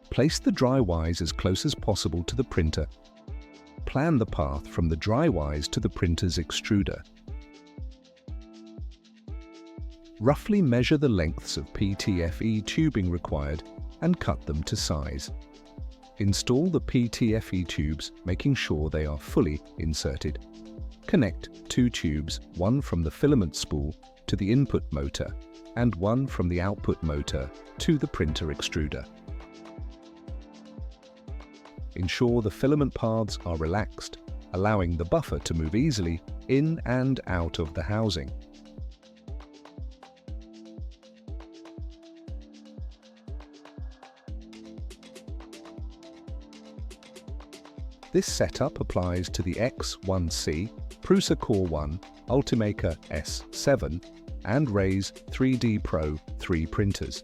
Place the Drywise as close as possible to the printer. Plan the path from the Drywise to the printer's extruder. Roughly measure the lengths of PTFE tubing required and cut them to size. Install the PTFE tubes, making sure they are fully inserted. Connect 2 tubes, one from the filament spool to the input motor and one from the output motor to the printer extruder. Ensure the filament paths are relaxed, allowing the buffer to move easily in and out of the housing. This setup applies to the X1C, Prusa Core 1, Ultimaker S7 and Raise 3D Pro 3 printers.